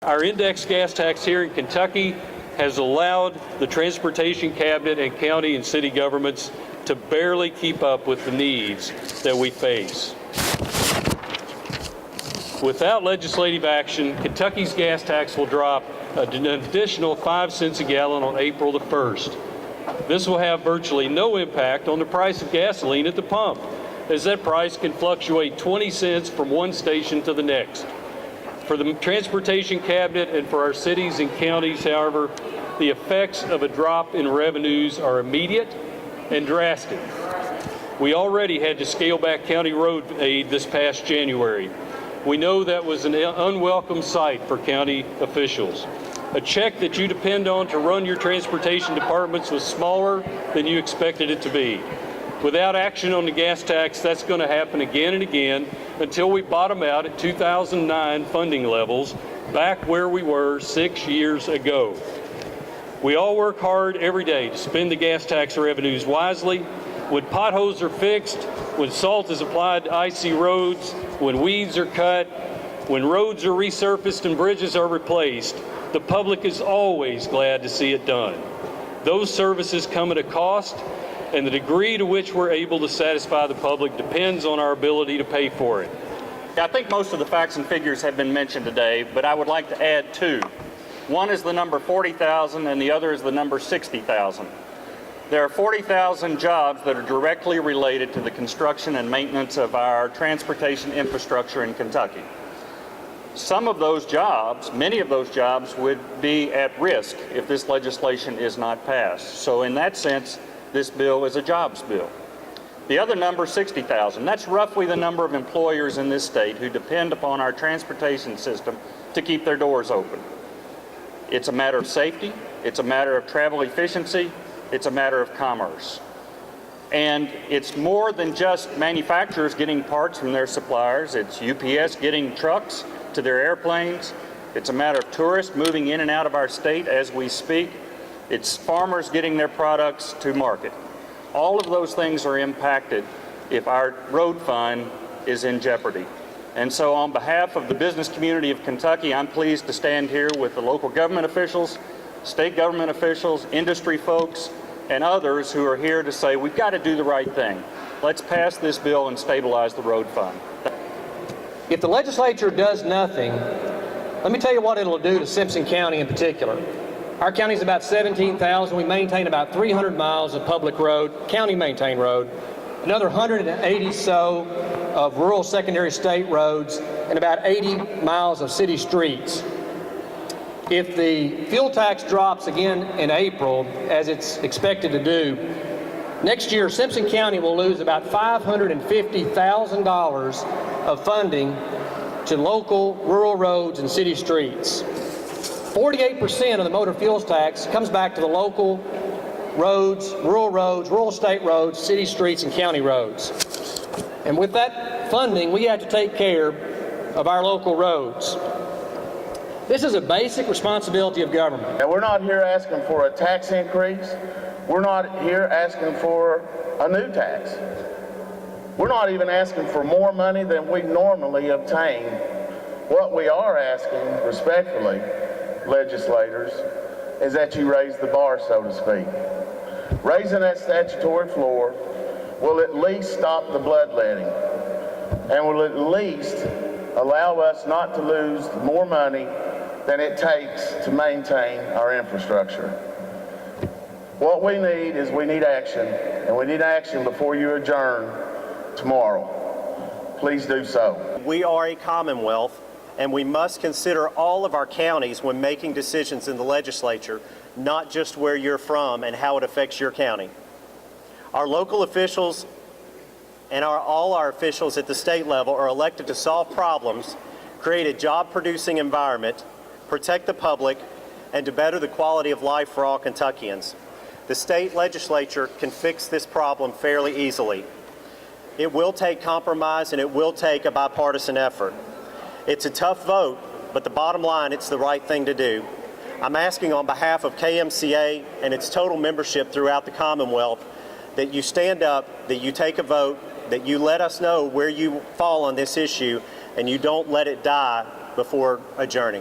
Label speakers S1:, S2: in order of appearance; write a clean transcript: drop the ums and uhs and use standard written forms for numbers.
S1: Our index gas tax here in Kentucky has allowed the transportation cabinet and county and city governments to barely keep up with the needs that we face. Without legislative action, Kentucky's gas tax will drop an additional 5 cents a gallon on April the 1st. This will have virtually no impact on the price of gasoline at the pump, as that price can fluctuate 20 cents from one station to the next. For the transportation cabinet and for our cities and counties, however, the effects of a drop in revenues are immediate and drastic. We already had to scale back county road aid this past January. We know that was an unwelcome sight for county officials. A check that you depend on to run your transportation departments was smaller than you expected it to be. Without action on the gas tax, that's going to happen again and again until we bottom out at 2009 funding levels, back where we were 6 years ago. We all work hard every day to spend the gas tax revenues wisely. When potholes are fixed, when salt is applied to icy roads, when weeds are cut, when roads are resurfaced and bridges are replaced, the public is always glad to see it done. Those services come at a cost, and the degree to which we're able to satisfy the public depends on our ability to pay for it.
S2: I think most of the facts and figures have been mentioned today, but I would like to add two. One is the number 40,000 and the other is the number 60,000. There are 40,000 jobs that are directly related to the construction and maintenance of our transportation infrastructure in Kentucky. Some of those jobs, many of those jobs, would be at risk if this legislation is not passed. So in that sense, this bill is a jobs bill. The other number, 60,000, that's roughly the number of employers in this state who depend upon our transportation system to keep their doors open. It's a matter of safety, it's a matter of travel efficiency, it's a matter of commerce. And it's more than just manufacturers getting parts from their suppliers. It's UPS getting trucks to their airplanes. It's a matter of tourists moving in and out of our state as we speak. It's farmers getting their products to market. All of those things are impacted if our road fund is in jeopardy. And so on behalf of the business community of Kentucky, I'm pleased to stand here with the local government officials, state government officials, industry folks, and others who are here to say we've got to do the right thing. Let's pass this bill and stabilize the road fund.
S3: If the legislature does nothing, let me tell you what it'll do to Simpson County in particular. Our county is about 17,000. We maintain about 300 miles of public road, county-maintained road, another 180 so of rural secondary state roads, and about 80 miles of city streets. If the fuel tax drops again in April, as it's expected to do, next year Simpson County will lose about $550,000 of funding to local rural roads and city streets. 48% of the motor fuels tax comes back to the local roads, rural state roads, city streets, and county roads. And with that funding, we have to take care of our local roads. This is a basic responsibility of government.
S4: And we're not here asking for a tax increase. We're not here asking for a new tax. We're not even asking for more money than we normally obtain. What we are asking, respectfully, legislators, is that you raise the bar, so to speak. Raising that statutory floor will at least stop the bloodletting and will at least allow us not to lose more money than it takes to maintain our infrastructure. What we need is we need action, and we need action before you adjourn tomorrow. Please do so.
S5: We are a commonwealth, and we must consider all of our counties when making decisions in the legislature, not just where you're from and how it affects your county. Our local officials and all our officials at the state level are elected to solve problems, create a job-producing environment, protect the public, and to better the quality of life for all Kentuckians. The state legislature can fix this problem fairly easily. It will take compromise and it will take a bipartisan effort. It's a tough vote, but the bottom line, it's the right thing to do. I'm asking on behalf of KMCA and its total membership throughout the Commonwealth that you stand up, that you take a vote, that you let us know where you fall on this issue, and you don't let it die before adjourning.